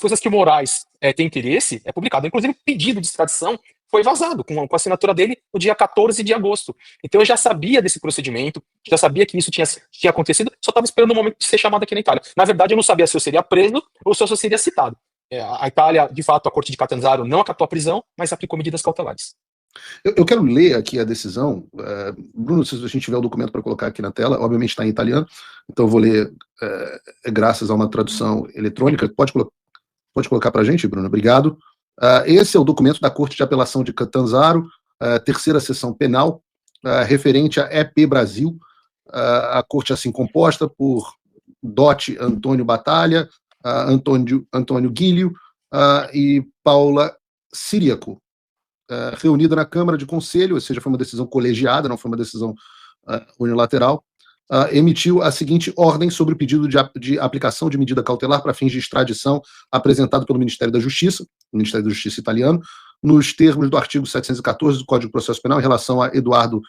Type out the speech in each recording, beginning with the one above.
coisas que o Moraes tem interesse é publicado. Inclusive, o pedido de extradição foi vazado com a assinatura dele no dia 14 de agosto. Então eu já sabia desse procedimento, já sabia que isso tinha acontecido, só estava esperando o momento de ser chamado aqui na Itália. Na verdade, eu não sabia se eu seria preso ou se eu só seria citado. A Itália, de fato, a Corte de Catanzaro não acatou a prisão, mas aplicou medidas cautelares. Eu quero ler aqui a decisão. Bruno, se a gente tiver o documento para colocar aqui na tela, obviamente está em italiano, então eu vou ler graças a uma tradução eletrônica. Pode colocar para a gente, Bruno? Obrigado. Esse é o documento da Corte de Apelação de Catanzaro, terceira sessão penal, referente a EP Brasil, a corte assim composta por Dotti Antônio Batalha, Antônio Guilho e Paula Siriaco, reunida na Câmara de Conselho, ou seja, foi uma decisão colegiada, não foi uma decisão unilateral, emitiu a seguinte ordem sobre o pedido de aplicação de medida cautelar para fins de extradição apresentado pelo Ministério da Justiça, o Ministério da Justiça italiano, nos termos do artigo 714 do Código de Processo Penal em relação a Eduardo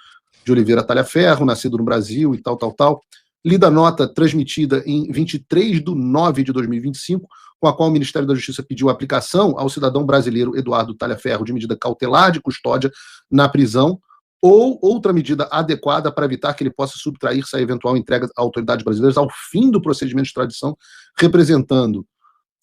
de Oliveira Talhaferro, nascido no Brasil e tal. Lida a nota transmitida em 23 de nove de 2025, com a qual o Ministério da Justiça pediu a aplicação ao cidadão brasileiro Eduardo Talhaferro de medida cautelar de custódia na prisão ou outra medida adequada para evitar que ele possa subtrair-se à eventual entrega a autoridades brasileiras ao fim do procedimento de extradição, representando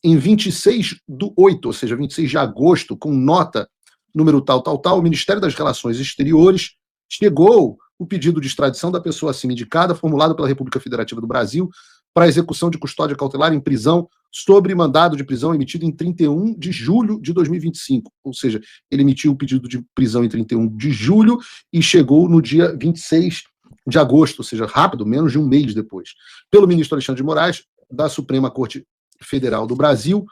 em 26/8, ou seja, 26 de agosto, com nota número tal, o Ministério das Relações Exteriores chegou o pedido de extradição da pessoa assim indicada, formulado pela República Federativa do Brasil, para a execução de custódia cautelar em prisão, sobre mandado de prisão emitido em 31 de julho de 2025. Ou seja, ele emitiu o pedido de prisão em 31 de julho e chegou no dia 26 de agosto, ou seja, rápido, menos de um mês depois, pelo ministro Alexandre de Moraes, da Suprema Corte Federal do Brasil,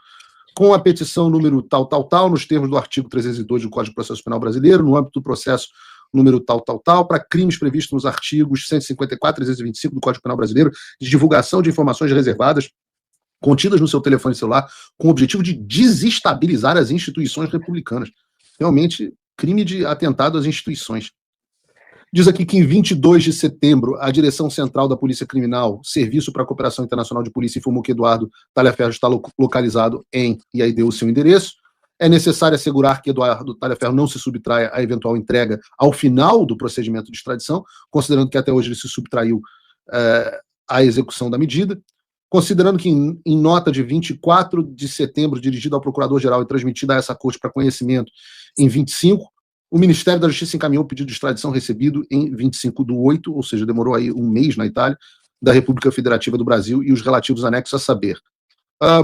com a petição número tal, nos termos do artigo 302 do Código de Processo Penal Brasileiro, no âmbito do processo número tal, para crimes previstos nos artigos 154 e 325 do Código Penal Brasileiro, de divulgação de informações reservadas contidas no seu telefone celular, com o objetivo de desestabilizar as instituições republicanas. Realmente, crime de atentado às instituições. Diz aqui que em 22 de setembro, a Direção Central da Polícia Criminal, Serviço para a Cooperação Internacional de Polícia, informou que Eduardo Talhaferro está localizado em, e aí deu o seu endereço. É necessário assegurar que Eduardo Talhaferro não se subtraia à eventual entrega ao final do procedimento de extradição, considerando que até hoje ele se subtraiu à execução da medida. Considerando que em nota de 24 de setembro, dirigida ao Procurador-Geral e transmitida a essa corte para conhecimento em 25, o Ministério da Justiça encaminhou o pedido de extradição recebido em 25/8, ou seja, demorou aí um mês na Itália, da República Federativa do Brasil e os relativos anexos a saber.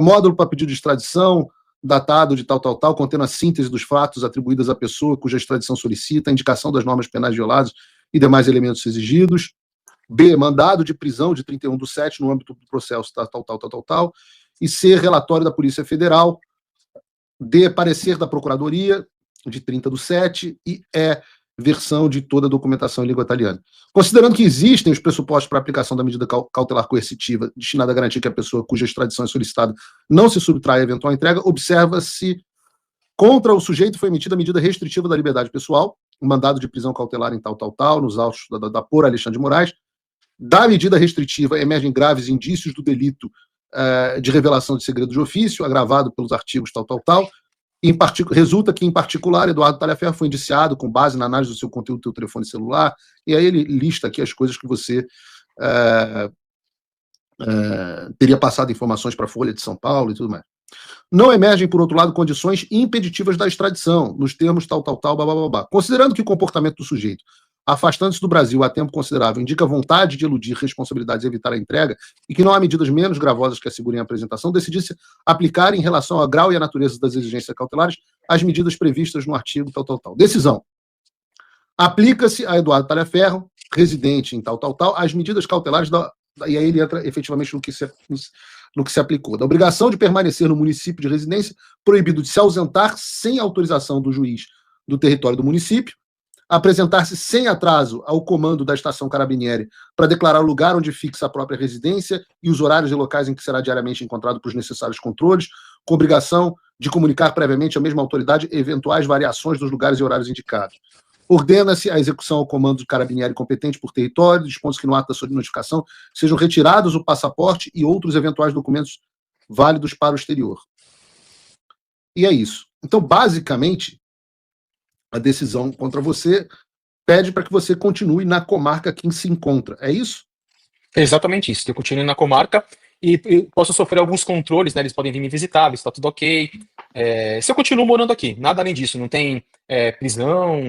Módulo para pedido de extradição, datado de tal, contendo a síntese dos fatos atribuídos à pessoa cuja extradição solicita, a indicação das normas penais violadas e demais elementos exigidos. B, mandado de prisão de 31/7 no âmbito do processo tal. E C, relatório da Polícia Federal. D, parecer da Procuradoria de 30/7 e E, versão de toda a documentação em língua italiana. Considerando que existem os pressupostos para a aplicação da medida cautelar coercitiva destinada a garantir que a pessoa cuja extradição é solicitada não se subtrai à eventual entrega, observa-se contra o sujeito foi emitida a medida restritiva da liberdade pessoal, um mandado de prisão cautelar em tal, nos autos da por Alexandre de Moraes. Da medida restritiva emergem graves indícios do delito de revelação de segredo de ofício, agravado pelos artigos tal. Resulta que, em particular, Eduardo Talhaferro foi indiciado com base na análise do seu conteúdo do seu telefone celular, e aí ele lista aqui as coisas que você teria passado informações para a Folha de São Paulo e tudo mais. Não emergem, por outro lado, condições impeditivas da extradição, nos termos tal, blá. Considerando que o comportamento do sujeito, afastando-se do Brasil a tempo considerável, indica vontade de eludir responsabilidades e evitar a entrega, e que não há medidas menos gravosas que assegurem a apresentação, decidi-se aplicar, em relação ao grau e à natureza das exigências cautelares, as medidas previstas no artigo tal. Decisão. Aplica-se a Eduardo Talhaferro, residente em tal, as medidas cautelares e aí ele entra efetivamente no que se aplicou. Da obrigação de permanecer no município de residência, proibido de se ausentar sem autorização do juiz do território do município, apresentar-se sem atraso ao comando da estação Carabinieri para declarar o lugar onde fixa a própria residência e os horários e locais em que será diariamente encontrado para os necessários controles, com obrigação de comunicar previamente à mesma autoridade eventuais variações dos lugares e horários indicados. Ordena-se a execução ao comando do Carabinieri competente por território, dispõe-se que no ato da sua notificação sejam retirados o passaporte e outros eventuais documentos válidos para o exterior. E é isso. Então, basicamente, a decisão contra você pede para que você continue na comarca que se encontra. É isso? É exatamente isso, que eu continue na comarca e posso sofrer alguns controles, né? Eles podem vir me visitar, ver se está tudo ok. Se eu continuo morando aqui, nada além disso, não tem prisão,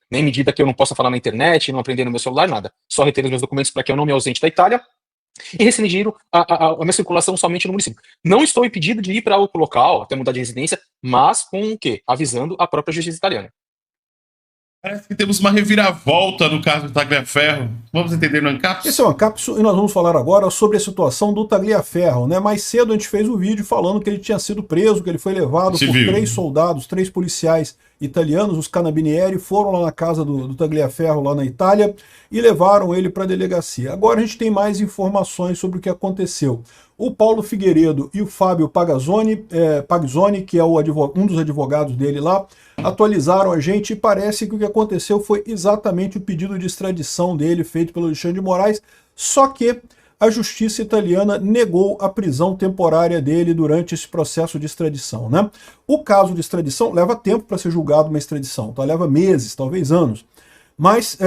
nem medida que eu não possa falar na internet, não aprender no meu celular, nada. Só reter os meus documentos para que eu não me ausente da Itália e restringir a minha circulação somente no município. Não estou impedido de ir para outro local, até mudar de residência, mas com o quê? Avisando a própria justiça italiana. Parece que temos uma reviravolta no caso do Tagliaferro. Vamos entender no Ancapsu? Esse é o Ancapsu e nós vamos falar agora sobre a situação do Tagliaferro, né? Mais cedo a gente fez um vídeo falando que ele tinha sido preso, que ele foi levado por 3 soldados, 3 policiais italianos, os Carabinieri, foram lá na casa do Tagliaferro, lá na Itália, e levaram ele para a delegacia. Agora a gente tem mais informações sobre o que aconteceu. O Paulo Figueiredo e o Fábio Pagazzoni, que é um dos advogados dele lá, atualizaram a gente e parece que o que aconteceu foi exatamente o pedido de extradição dele feito pelo Alexandre de Moraes, só que a justiça italiana negou a prisão temporária dele durante esse processo de extradição, né? O caso de extradição leva tempo para ser julgado uma extradição, tá? Leva meses, talvez anos. Mas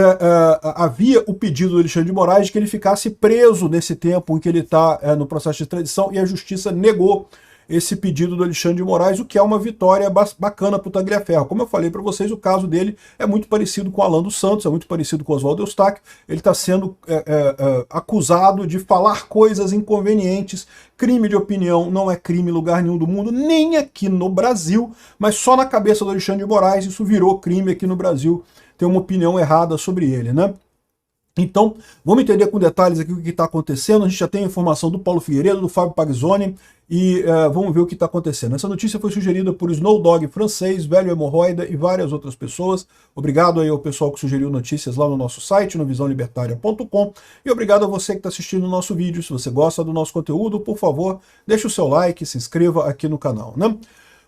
havia o pedido do Alexandre de Moraes de que ele ficasse preso nesse tempo em que ele está no processo de extradição, e a justiça negou esse pedido do Alexandre de Moraes, o que é uma vitória bacana para o Tagliaferro. Como eu falei para vocês, o caso dele é muito parecido com o Alan dos Santos, é muito parecido com o Oswaldo Eustáquio. Ele está sendo acusado de falar coisas inconvenientes. Crime de opinião não é crime em lugar nenhum do mundo, nem aqui no Brasil, mas só na cabeça do Alexandre de Moraes isso virou crime aqui no Brasil, ter uma opinião errada sobre ele, né? Então, vamos entender com detalhes aqui o que está acontecendo. A gente já tem a informação do Paulo Figueiredo, do Fábio Pagazzoni, e vamos ver o que está acontecendo. Essa notícia foi sugerida por Snowdog francês, Velho Hemorroida e várias outras pessoas. Obrigado aí ao pessoal que sugeriu notícias lá no nosso site, no visãolibertaria.com, e obrigado a você que está assistindo o nosso vídeo. Se você gosta do nosso conteúdo, por favor, deixe o seu like, se inscreva aqui no canal, né?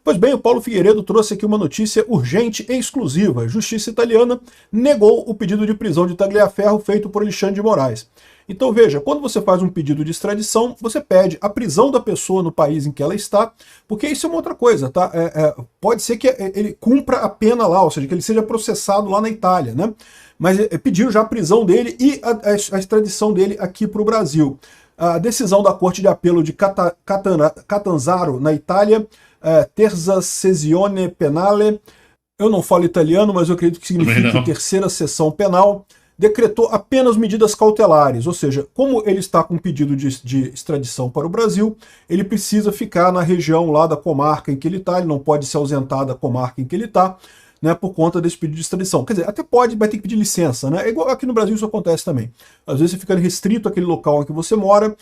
Pois bem, o Paulo Figueiredo trouxe aqui uma notícia urgente e exclusiva. A justiça italiana negou o pedido de prisão de Tagliaferro feito por Alexandre de Moraes. Então veja, quando você faz um pedido de extradição, você pede a prisão da pessoa no país em que ela está, porque isso é uma outra coisa, tá? Pode ser que ele cumpra a pena lá, ou seja, que ele seja processado lá na Itália, né? Mas pediu já a prisão dele e a extradição dele aqui para o Brasil. A decisão da Corte de Apelo de Catanzaro, na Itália, Terza Sessione Penale, eu não falo italiano, mas eu acredito que significa terceira sessão penal, decretou apenas medidas cautelares, ou seja, como ele está com pedido de extradição para o Brasil, ele precisa ficar na região lá da comarca em que ele está, ele não pode se ausentar da comarca em que ele está, né, por conta desse pedido de extradição. Quer dizer, até pode, vai ter que pedir licença, né? É igual aqui no Brasil isso acontece também. Às vezes você fica restrito àquele local em que você mora,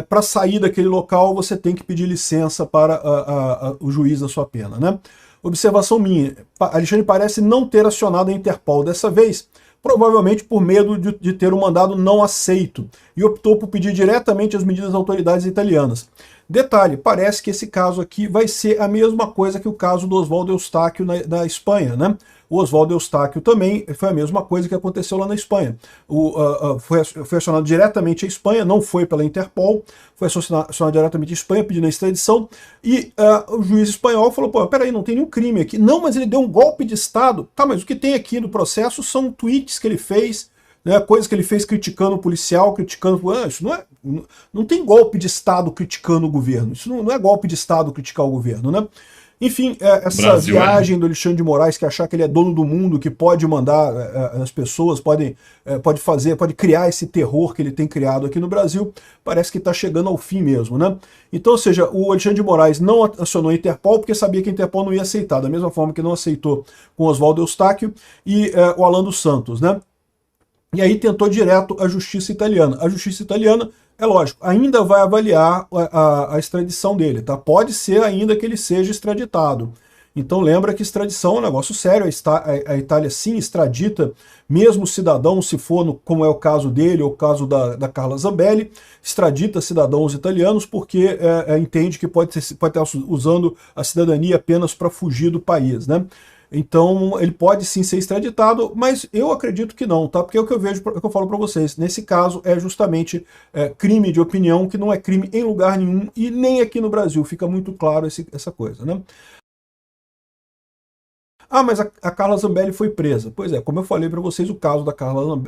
para sair daquele local você tem que pedir licença para o juiz da sua pena, né? Observação minha, Alexandre parece não ter acionado a Interpol dessa vez, provavelmente por medo de ter um mandado não aceito, e optou por pedir diretamente as medidas das autoridades italianas. Detalhe, parece que esse caso aqui vai ser a mesma coisa que o caso do Oswaldo Eustáquio na Espanha, né? O Oswaldo Eustáquio também foi a mesma coisa que aconteceu lá na Espanha. Foi acionado diretamente à Espanha, não foi pela Interpol, foi acionado diretamente à Espanha pedindo a extradição, e o juiz espanhol falou, pô, peraí, não tem nenhum crime aqui. Não, mas ele deu um golpe de Estado. Tá, mas o que tem aqui no processo são tweets que ele fez, né, coisas que ele fez criticando o policial, criticando... isso não tem golpe de Estado criticando o governo. Isso não é golpe de Estado criticar o governo, né? Enfim, essa Brasil, viagem do Alexandre de Moraes, que achar que ele é dono do mundo, que pode mandar as pessoas, pode criar esse terror que ele tem criado aqui no Brasil, parece que está chegando ao fim mesmo, né? Então, ou seja, o Alexandre de Moraes não acionou a Interpol porque sabia que a Interpol não ia aceitar, da mesma forma que não aceitou com Oswaldo Eustáquio e o Alan dos Santos, né? E aí tentou direto a justiça italiana. A justiça italiana, é lógico, ainda vai avaliar a extradição dele, tá? Pode ser ainda que ele seja extraditado. Então lembra que extradição é um negócio sério, a Itália sim extradita, mesmo cidadão, se for, como é o caso dele, ou o caso da Carla Zambelli, extradita cidadãos italianos porque entende que pode estar usando a cidadania apenas para fugir do país, né? Então ele pode sim ser extraditado, mas eu acredito que não, tá? Porque é o que eu vejo, é o que eu falo para vocês. Nesse caso é justamente crime de opinião, que não é crime em lugar nenhum e nem aqui no Brasil. Fica muito claro essa coisa, né? Ah, mas a Carla Zambelli foi presa. Pois é, como eu falei para vocês, o caso da Carla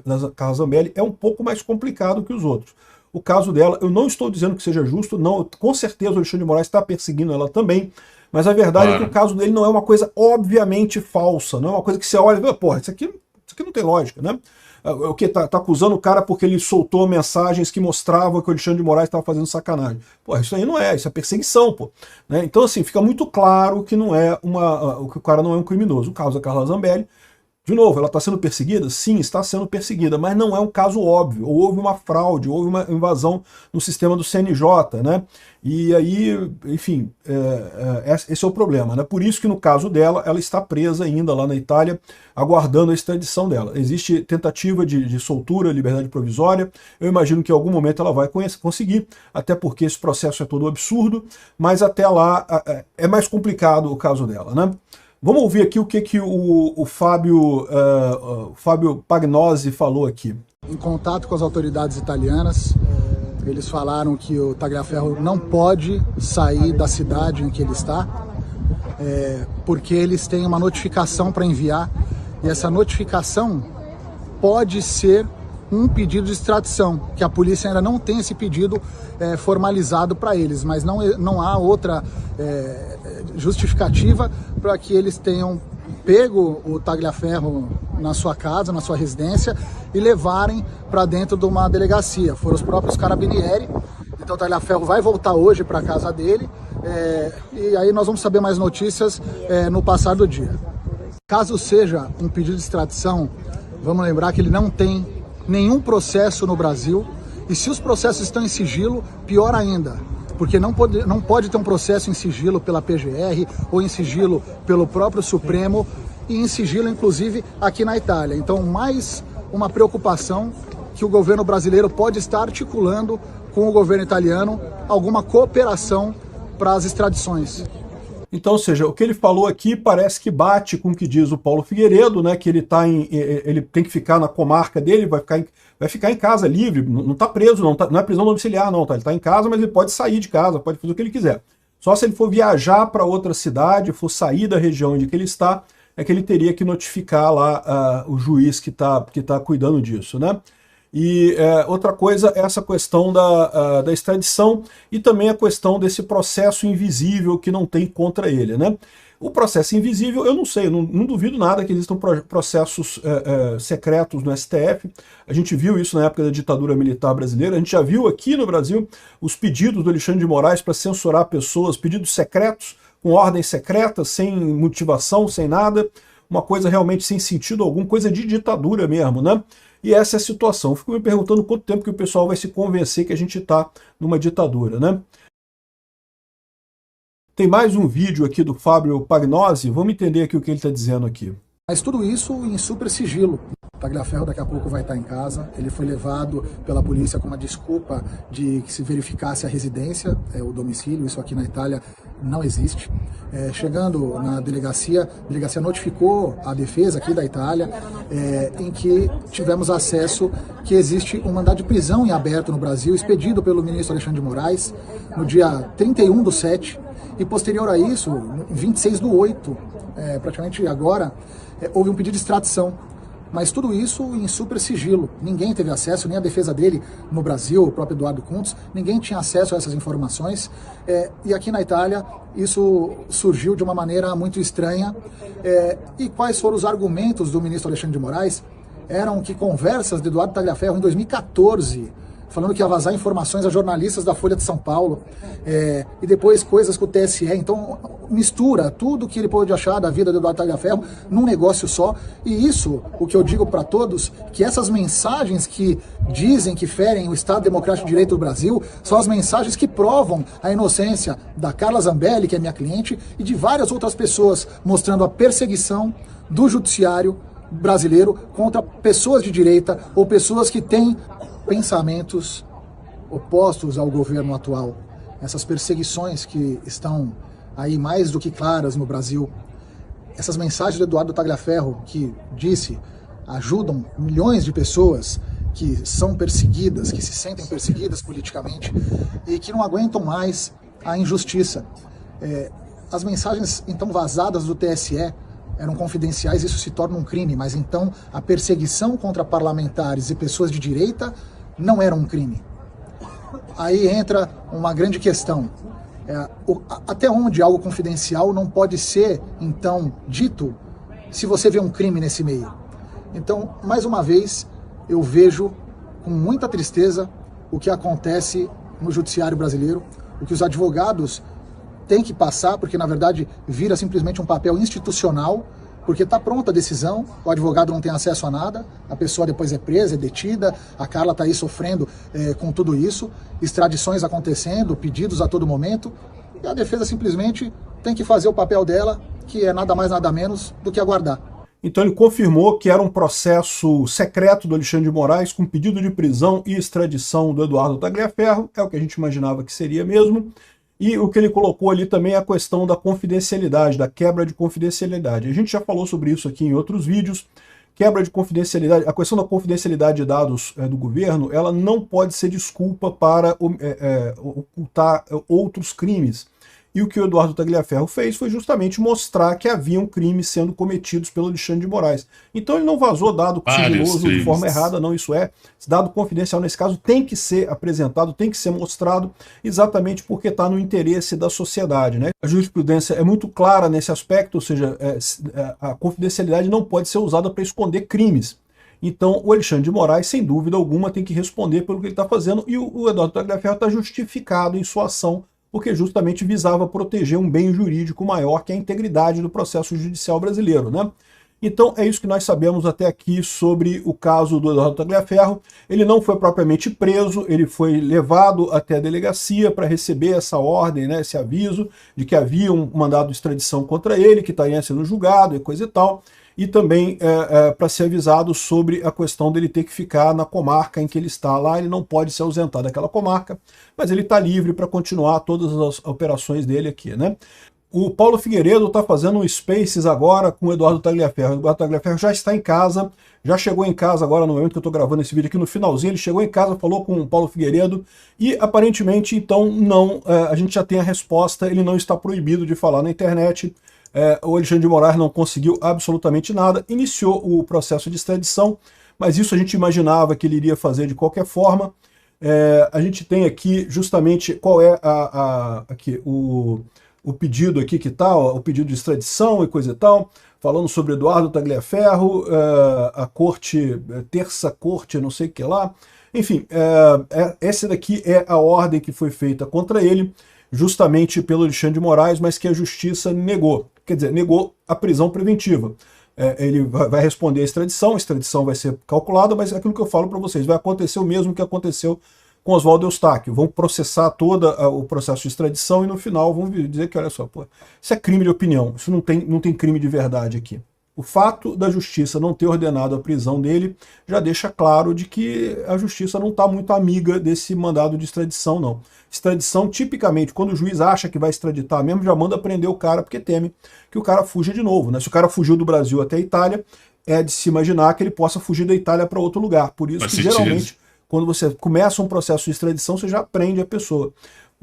Zambelli é um pouco mais complicado que os outros. O caso dela, eu não estou dizendo que seja justo, não, com certeza o Alexandre de Moraes está perseguindo ela também, mas a verdade é que o caso dele não é uma coisa obviamente falsa, não é uma coisa que você olha e fala, porra, isso aqui não tem lógica, né? O que tá acusando o cara porque ele soltou mensagens que mostravam que o Alexandre de Moraes estava fazendo sacanagem. Pô, isso aí não é, isso é perseguição, pô. Né? Então, assim, fica muito claro que não é que o cara não é um criminoso. O caso da Carla Zambelli, de novo, ela está sendo perseguida? Sim, está sendo perseguida, mas não é um caso óbvio. Houve uma fraude, houve uma invasão no sistema do CNJ, né? E aí, enfim, esse é o problema, né? Por isso que no caso dela, ela está presa ainda lá na Itália, aguardando a extradição dela. Existe tentativa de soltura, liberdade provisória. Eu imagino que em algum momento ela vai conseguir, até porque esse processo é todo absurdo, mas até lá é mais complicado o caso dela, né? Vamos ouvir aqui o que o Fábio Pagnozzi falou aqui. Em contato com as autoridades italianas, eles falaram que o Tagliaferro não pode sair da cidade em que ele está, porque eles têm uma notificação para enviar, e essa notificação pode ser um pedido de extradição, que a polícia ainda não tem esse pedido formalizado para eles, mas não há outra justificativa para que eles tenham pego o Tagliaferro na sua casa, na sua residência, e levarem para dentro de uma delegacia. Foram os próprios carabinieri. Então o Tagliaferro vai voltar hoje para a casa dele, e aí nós vamos saber mais notícias no passar do dia. Caso seja um pedido de extradição, vamos lembrar que ele não tem nenhum processo no Brasil, e se os processos estão em sigilo, pior ainda, porque não pode ter um processo em sigilo pela PGR ou em sigilo pelo próprio Supremo e em sigilo inclusive aqui na Itália. Então mais uma preocupação que o governo brasileiro pode estar articulando com o governo italiano, alguma cooperação para as extradições. Então, ou seja, o que ele falou aqui parece que bate com o que diz o Paulo Figueiredo, né, que ele tem que ficar na comarca dele, vai ficar em casa livre, não está preso, não é prisão domiciliar, não, tá? Ele está em casa, mas ele pode sair de casa, pode fazer o que ele quiser. Só se ele for viajar para outra cidade, for sair da região onde ele está, é que ele teria que notificar lá o juiz que está cuidando disso, né? E outra coisa é essa questão da extradição e também a questão desse processo invisível que não tem contra ele, né? O processo invisível, eu não sei, não duvido nada que existam processos secretos no STF. A gente viu isso na época da ditadura militar brasileira, a gente já viu aqui no Brasil os pedidos do Alexandre de Moraes para censurar pessoas, pedidos secretos, com ordem secreta, sem motivação, sem nada, uma coisa realmente sem sentido algum, coisa de ditadura mesmo, né? E essa é a situação. Eu fico me perguntando quanto tempo que o pessoal vai se convencer que a gente está numa ditadura, né? Tem mais um vídeo aqui do Fábio Pagnozzi, vamos entender aqui o que ele está dizendo aqui. Mas tudo isso em super sigilo. O Tagliaferro daqui a pouco vai estar em casa, ele foi levado pela polícia com uma desculpa de que se verificasse a residência, o domicílio, isso aqui na Itália não existe. Chegando na delegacia, a delegacia notificou a defesa aqui da Itália, em que tivemos acesso que existe um mandado de prisão em aberto no Brasil, expedido pelo ministro Alexandre de Moraes, no dia 31/7, e posterior a isso, 26/8, praticamente agora, houve um pedido de extradição. Mas tudo isso em super sigilo. Ninguém teve acesso, nem a defesa dele no Brasil, o próprio Eduardo Cunha, ninguém tinha acesso a essas informações. E aqui na Itália, isso surgiu de uma maneira muito estranha. E quais foram os argumentos do ministro Alexandre de Moraes? Eram que conversas de Eduardo Tagliaferro em 2014, falando que ia vazar informações a jornalistas da Folha de São Paulo, e depois coisas com o TSE. Então mistura tudo que ele pôde achar da vida do Eduardo Tagliaferro num negócio só. E isso, o que eu digo para todos, que essas mensagens que dizem que ferem o Estado Democrático de Direito do Brasil são as mensagens que provam a inocência da Carla Zambelli, que é minha cliente, e de várias outras pessoas, mostrando a perseguição do judiciário brasileiro contra pessoas de direita ou pessoas que têm pensamentos opostos ao governo atual. Essas perseguições que estão aí mais do que claras no Brasil, essas mensagens do Eduardo Tagliaferro que disse ajudam milhões de pessoas que são perseguidas, que se sentem perseguidas politicamente e que não aguentam mais a injustiça. As mensagens então vazadas do TSE, eram confidenciais, isso se torna um crime, mas então a perseguição contra parlamentares e pessoas de direita não era um crime. Aí entra uma grande questão. Até onde algo confidencial não pode ser, então, dito se você vê um crime nesse meio? Então, mais uma vez, eu vejo com muita tristeza o que acontece no judiciário brasileiro, o que os advogados têm que passar, porque na verdade vira simplesmente um papel institucional, porque está pronta a decisão, o advogado não tem acesso a nada, a pessoa depois é presa, é detida, a Carla está aí sofrendo com tudo isso, extradições acontecendo, pedidos a todo momento, e a defesa simplesmente tem que fazer o papel dela, que é nada mais nada menos do que aguardar. Então ele confirmou que era um processo secreto do Alexandre de Moraes com pedido de prisão e extradição do Eduardo Tagliaferro, é o que a gente imaginava que seria mesmo, e o que ele colocou ali também é a questão da confidencialidade, da quebra de confidencialidade. A gente já falou sobre isso aqui em outros vídeos, quebra de confidencialidade, a questão da confidencialidade de dados do governo, ela não pode ser desculpa para ocultar outros crimes. E o que o Eduardo Tagliaferro fez foi justamente mostrar que haviam crimes sendo cometidos pelo Alexandre de Moraes. Então ele não vazou dado sigiloso de forma errada, não. Isso é, dado confidencial nesse caso tem que ser apresentado, tem que ser mostrado, exatamente porque está no interesse da sociedade, né? A jurisprudência é muito clara nesse aspecto, ou seja, a confidencialidade não pode ser usada para esconder crimes. Então o Alexandre de Moraes, sem dúvida alguma, tem que responder pelo que ele está fazendo, e o Eduardo Tagliaferro está justificado em sua ação, porque justamente visava proteger um bem jurídico maior, que é a integridade do processo judicial brasileiro, né? Então é isso que nós sabemos até aqui sobre o caso do Eduardo Tagliaferro. Ele não foi propriamente preso, ele foi levado até a delegacia para receber essa ordem, né, esse aviso de que havia um mandado de extradição contra ele, que estaria sendo julgado e coisa e tal, e também para ser avisado sobre a questão dele ter que ficar na comarca em que ele está lá. Ele não pode se ausentar daquela comarca, mas ele está livre para continuar todas as operações dele aqui, né? O Paulo Figueiredo está fazendo um Spaces agora com o Eduardo Tagliaferro. O Eduardo Tagliaferro já está em casa, já chegou em casa agora no momento que eu estou gravando esse vídeo aqui, no finalzinho, ele chegou em casa, falou com o Paulo Figueiredo e aparentemente então não, a gente já tem a resposta, ele não está proibido de falar na internet. O Alexandre de Moraes não conseguiu absolutamente nada, iniciou o processo de extradição, mas isso a gente imaginava que ele iria fazer de qualquer forma. A gente tem aqui justamente qual é aqui, o pedido aqui que tá, o pedido de extradição e coisa e tal, falando sobre Eduardo Tagliaferro, a corte, terça corte, não sei o que lá. Enfim, essa daqui é a ordem que foi feita contra ele, justamente pelo Alexandre de Moraes, mas que a justiça negou. Quer dizer, negou a prisão preventiva. Ele vai responder a extradição vai ser calculada, mas é aquilo que eu falo para vocês, vai acontecer o mesmo que aconteceu com Oswaldo Eustáquio. Vão processar todo o processo de extradição e no final vão dizer que, olha só, pô, isso é crime de opinião, isso não tem crime de verdade aqui. O fato da justiça não ter ordenado a prisão dele já deixa claro de que a justiça não está muito amiga desse mandado de extradição, não. Extradição, tipicamente, quando o juiz acha que vai extraditar mesmo, já manda prender o cara, porque teme que o cara fuja de novo, né? Se o cara fugiu do Brasil até a Itália, é de se imaginar que ele possa fugir da Itália para outro lugar. Por isso que, geralmente, quando você começa um processo de extradição, você já prende a pessoa.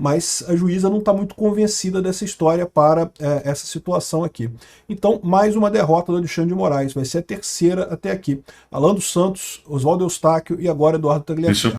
Mas a juíza não está muito convencida dessa história para essa situação aqui. Então, mais uma derrota do Alexandre de Moraes. Vai ser a terceira até aqui. Alan dos Santos, Oswaldo Eustáquio e agora Eduardo Tagliaferro.